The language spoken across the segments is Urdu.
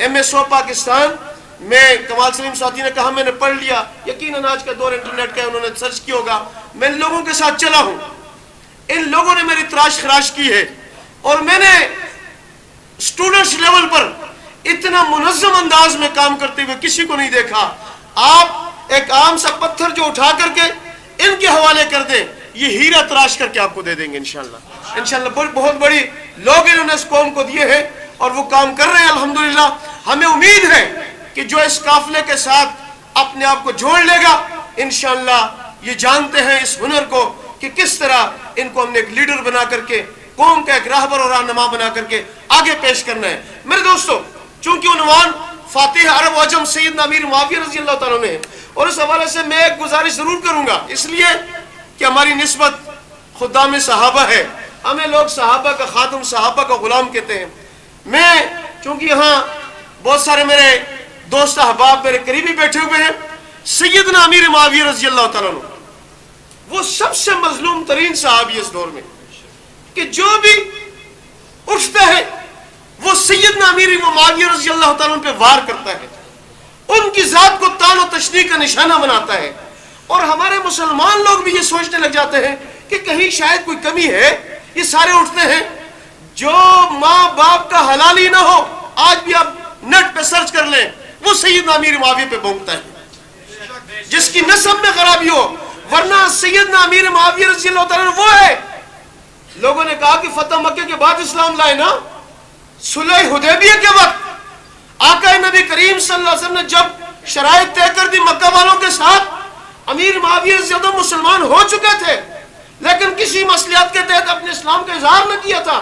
MSO پاکستان میں کمال سلیم ساتھی نے کہا میں نے پڑھ لیا، یقیناً آج کا دور انٹرنیٹ کا ہے، انہوں نے سرچ کیا ہوگا، میں ان لوگوں کے ساتھ چلا ہوں، ان لوگوں نے میری تراش خراش کی ہے، اور میں نے اسٹوڈنٹس لیول پر اتنا منظم انداز میں کام کرتے ہوئے کسی کو نہیں دیکھا۔ آپ ایک عام سا پتھر جو اٹھا کر کے ان کے حوالے کر دیں، یہ ہیرا تراش کر کے آپ کو دے دیں گے انشاءاللہ۔ بہت بڑی لوگ انہوں نے اس قوم کو دیے ہیں اور وہ کام کر رہے ہیں الحمدللہ۔ ہمیں امید ہے کہ جو اس قافلے کے ساتھ اپنے آپ کو جوڑ لے گا انشاءاللہ، یہ جانتے ہیں اس ہنر کو کہ کس طرح ان کو ہم نے ایک لیڈر بنا کر کے، قوم کا ایک راہبر اور رہنما بنا کر کے آگے پیش کرنا ہے۔ میرے دوستو، چونکہ عنوان فاتح عرب و عجم سیدنا امیر معاویہ رضی اللہ تعالیٰ نے، اور اس حوالے سے میں ایک گزارش ضرور کروں گا، اس لیے کہ ہماری نسبت خدام صحابہ ہے، ہمیں لوگ صحابہ کا خادم، صحابہ کا غلام کہتے ہیں۔ میں چونکہ یہاں بہت سارے میرے دوست احباب میرے قریبی بیٹھے ہوئے ہیں، سیدنا امیر معاویہ رضی اللہ تعالیٰ عنہ وہ سب سے مظلوم ترین صحابی اس دور میں، کہ جو بھی اٹھتا ہے وہ سیدنا امیر معاویہ رضی اللہ تعالیٰ عنہ پہ وار کرتا ہے، ان کی ذات کو تان و تشنیع کا نشانہ بناتا ہے، اور ہمارے مسلمان لوگ بھی یہ سوچنے لگ جاتے ہیں کہ کہیں شاید کوئی کمی ہے، یہ سارے اٹھتے ہیں۔ جو ماں باپ کا حلال ہی نہ ہو، آج بھی آپ نیٹ پہ سرچ کر لیں، وہ سیدنا امیر معاویہ پہ بھونکتا ہے، جس کی نسب میں خرابی ہو، ورنہ سیدنا امیر معاویہ رضی اللہ تعالیٰ عنہ وہ ہے۔ لوگوں نے کہا کہ فتح مکہ کے بعد اسلام لائے نا، صلح حدیبیہ کے وقت آقا نبی کریم صلی اللہ علیہ وسلم نے جب شرائط طے کر دی مکہ والوں کے ساتھ، امیر معاویہ رضی اللہ عنہ مسلمان ہو چکے تھے، لیکن کسی مصلحت کے تحت اپنے اسلام کا اظہار نہ کیا تھا۔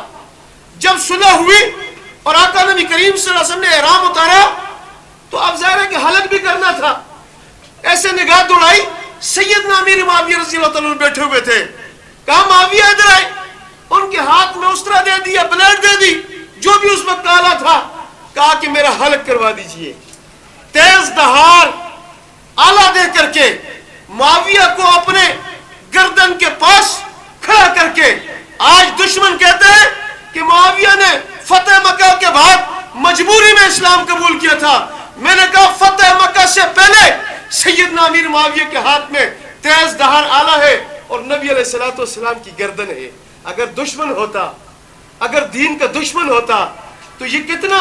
جب صلح ہوئی اور آقا نبی کریم صلی اللہ علیہ وسلم نے احرام اتارا تو اب ظاہر ہے کہ حلق بھی کرنا تھا، ایسے نگاہ دوڑائی، سیدنا امیر معاویہ رضی اللہ تعالیٰ بیٹھے ہوئے تھے، کہا معاویہ ادھر آئے، ان کے ہاتھ میں اسطرہ دے دیا، بلیڈ دے دی، جو بھی اس وقت کالا تھا، کہا کہ میرا حلق کروا دیجئے۔ تیز دہار آلہ دے کر کے معاویہ کو اپنے گردن کے پاس کھڑا کر کے، آج دشمن کہتے ہیں کہ معاویہ نے فتح مکہ کے بعد مجبوری میں اسلام قبول کیا تھا، میں نے کہا فتح مکہ سے پہلے سیدنا امیر معاویہ کے ہاتھ میں تیز دہار آلہ ہے اور نبی علیہ السلام کی گردن ہے۔ اگر دشمن ہوتا، اگر دین کا دشمن ہوتا تو یہ کتنا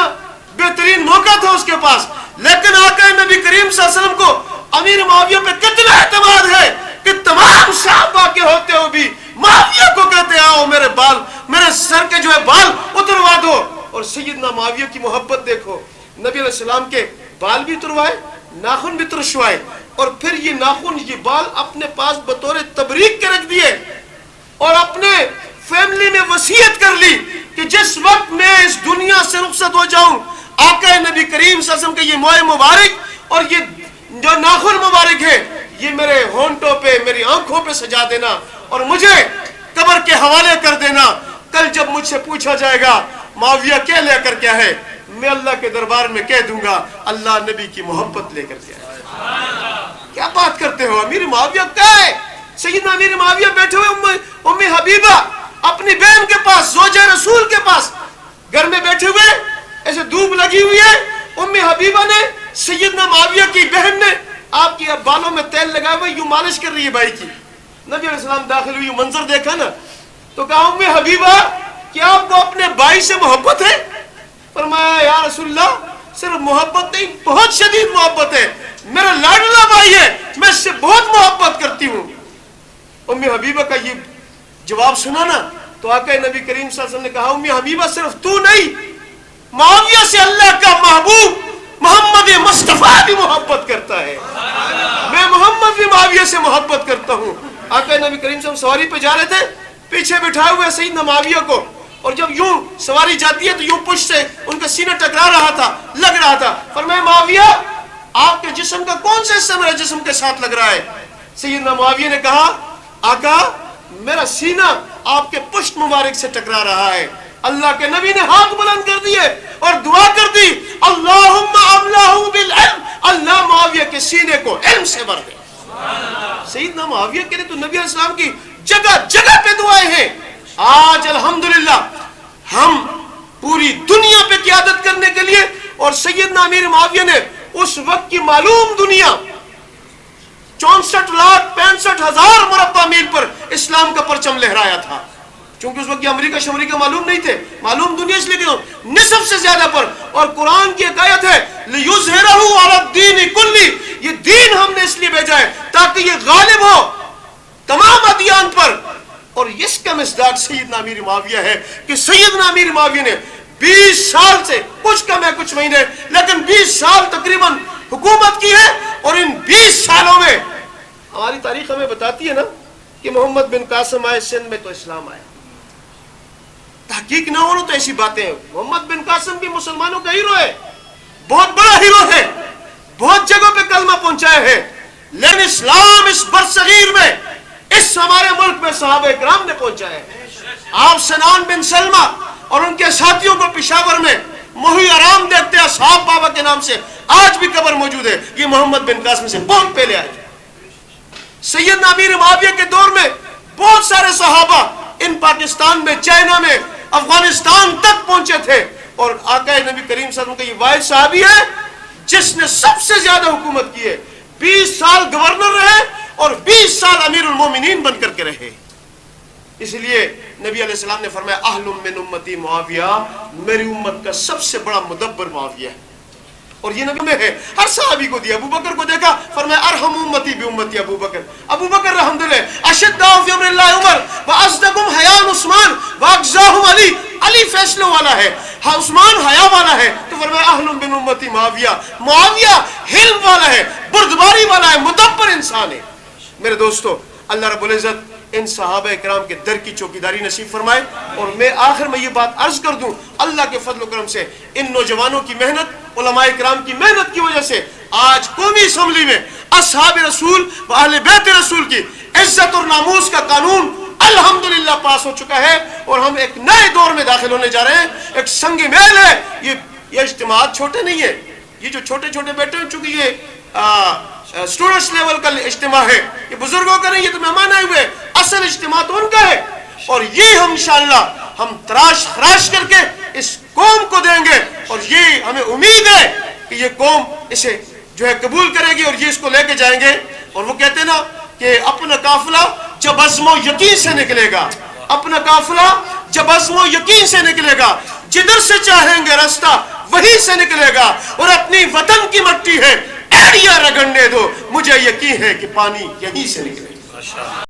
بہترین موقع تھا اس کے پاس، لیکن آقا نبی کریم صلی اللہ علیہ وسلم کو امیر معاویہ پہ کتنا اعتماد ہے کہ تمام صحابہ کے ہوتے ہوئے بھی معاویہ کو کہتے آؤ میرے بال، میرے سر کے جو ہے بال اتروا دو، اور سیدنا معاویہ کی محبت دیکھو، نبی علیہ السلام کے بال بھی اتروائے، ناخن بھی ترشوائے، اور پھر یہ ناخن یہ بال اپنے پاس بطور تبریک کے رکھ دیے، اور اپنے فیملی میں وصیت کر لی کہ جس وقت میں اس دنیا سے رخصت ہو جاؤں، آقا نبی کریم صلی اللہ علیہ وسلم کے یہ موئے مبارک اور یہ جو ناخن مبارک ہے یہ میرے ہونٹوں پہ، میری آنکھوں پہ سجا دینا اور مجھے قبر کے حوالے کر دینا۔ کل جب مجھ سے پوچھا جائے گا معاویہ کیا لے کر کیا ہے، میں اللہ کے دربار میں کہہ دوں گا اللہ نبی کی محبت لے کر کیا ہے۔ کیا بات کرتے ہو، امیر معاویہ کیا ہے؟ سیدنا امیر معاویہ بیٹھے ہوئے ام حبیبہ اپنی بہن کے پاس، زوجہ رسول کے پاس گھر میں بیٹھے ہوئے، ایسے دھوپ لگی ہوئی ہے، ام حبیبہ نے سیدنا معاویہ کی بہن نے آپ کی بالوں میں تیل لگا ہوا یوں مالش کر رہی ہے بھائی کی۔ نبی علیہ السلام داخل ہوئی، منظر دیکھا نا تو کہا ام حبیبہ کیا آپ کو اپنے بھائی سے محبت ہے؟ فرمایا یا رسول اللہ صرف محبت نہیں، بہت شدید محبت ہے، میرا لاڈلا بھائی ہے، میں اس سے بہت محبت کرتی ہوں۔ ام حبیبہ کا یہ جواب سنا نا تو آقا نبی کریم صلی اللہ علیہ وسلم نے کہا ام حبیبہ صرف تو نہیں، معاویہ سے اللہ کا محبوب محمد مصطفیٰ بھی محبت کرتا ہے، میں محمد بھی معاویہ سے محبت کرتا ہوں۔ آقا نبی کریم صلی اللہ علیہ وسلم سواری پہ جا رہے تھے، پیچھے بٹھائے ہوئے سیدنا معاویہ کو، اور جب یوں سواری جاتی ہے تو یوں پشت سے ان کا سینہ ٹکرا رہا تھا، لگ رہا تھا۔ فرمایا معاویہ آپ کے جسم کا کون سے حصہ میرے جسم کے ساتھ لگ رہا ہے؟ سیدنا معاویہ نے کہا آقا میرا سینہ آپ کے پشت مبارک سے ٹکرا رہا ہے۔ اللہ کے نبی نے ہاتھ بلند کر دیے اور دعا کر دی اللہم املہ بالعلم، اللہ معاویہ کے سینے کو علم سے بھر دے۔ سیدنا معاویہ کے لیے تو نبی علیہ السلام کی جگہ جگہ پہ دعائیں ہیں۔ آج الحمدللہ ہم پوری دنیا پہ قیادت کرنے کے لیے اور سید سیدنا امیر معاویہ نے اس وقت کی معلوم دنیا 64,65,000 مربع میل پر اسلام کا پرچم لہرایا تھا. چونکہ اس وقت یہ امریکہ معلوم نہیں تھے, معلوم دنیا اس لیے کہ نصف سے زیادہ پر. اور قرآن کی ایک آیت ہے لِيُظْهِرَهُ عَلَى الدِّينِ كُلِّهِ, یہ دین ہم نے اس لیے بھیجا ہے تاکہ یہ غالب ہو تمام ادیان پر. اور اس کا مصداق سیدنا امیر معاویہ ہے کہ سیدنا امیر معاویہ نے 20 سال سے, کچھ کم ہے کچھ مہینے, لیکن 20 سال تقریباً حکومت کی ہے. اور ان 20 سالوں میں ہماری تاریخ ہمیں بتاتی ہے نا کہ محمد بن قاسم آئے سندھ میں تو اسلام آیا. تحقیق نہ ہو تو ایسی باتیں ہیں. محمد بن قاسم بھی مسلمانوں کا ہیرو ہے, بہت بڑا ہیرو ہے, بہت جگہوں پہ کلمہ پہنچایا ہے. لیکن اسلام اس برصغیر میں, اس ہمارے ملک میں صحابہ اکرام نے پہنچایا ہے. آپ سنان بن سلمہ اور ان کے ساتھیوں کو پشاور میں محی آرام دیکھتے ہیں اصحاب بابا کے نام سے, آج بھی قبر موجود ہے. یہ محمد بن قاسم سے بہت پہلے آئے تھے. سیدنا امیر معاویہ کے دور میں بہت سارے صحابہ ان پاکستان میں, چائنا میں, افغانستان تک پہنچے تھے. اور آقا نبی کریم صلی اللہ علیہ وسلم کا یہ واحد صحابی ہے جس نے سب سے زیادہ حکومت کی ہے. 20 سال گورنر رہے اور 20 سال امیر المومنین بن کر کے رہے. اس لیے نبی علیہ السلام نے فرمایا اہل من امتی معاویہ, میری امت کا سب سے بڑا مدبر معاویہ ہے. اور یہ نبی میں ہے, ہر صحابی کو دیا. ابو بکر کو دیکھا, فرمایا ارحم امتی بامتی ابو بکر, ابو بکر رحمت اللہ, اشداء فی امر اللہ عمر, واصدقهم حیاء عثمان, واقضاهم علی, علی فیصلوں والا ہے, عثمان حیا والا ہے. تو فرمایا اہل من امتی معاویہ, معاویہ حلم والا ہے, بردباری والا ہے, مدبر انسان ہے. میرے دوستو, اللہ رب العزت ان صحابہ اکرام کے در کی چوکیداری نصیب فرمائے. اور میں آخر میں یہ بات عرض کر دوں, اللہ کے فضل و کرم سے ان نوجوانوں کی محنت, علماء اکرام کی محنت کی وجہ سے آج قومی اسمبلی میں اصحاب رسول و اہل بیت رسول کی عزت اور ناموس کا قانون الحمدللہ پاس ہو چکا ہے. اور ہم ایک نئے دور میں داخل ہونے جا رہے ہیں. ایک سنگ میل ہے. یہ اجتماعات چھوٹے نہیں ہیں, یہ جو چھوٹے چھوٹے بیٹھے ہیں, چونکہ یہ اسٹوڈنٹس لیول کا اجتماع ہے, یہ بزرگوں کا نہیں, یہ تو مہمان آئے ہوئے, اصل اجتماع تو ان کا ہے. اور یہ ہم انشاءاللہ ہم تراش خراش کر کے اس قوم کو دیں گے. اور یہ ہمیں امید ہے کہ یہ قوم اسے جو ہے قبول کرے گی اور یہ اس کو لے کے جائیں گے. اور وہ کہتے ہیں نا کہ اپنا قافلہ جب عزم و یقین سے نکلے گا, اپنا قافلہ جب عزم و یقین سے نکلے گا, جدھر سے چاہیں گے راستہ وہیں سے نکلے گا. اور اپنی وطن کی مٹی ہے, ایڑیاں رگڑنے دو, مجھے یقین ہے کہ پانی یہیں سے نکلے گا.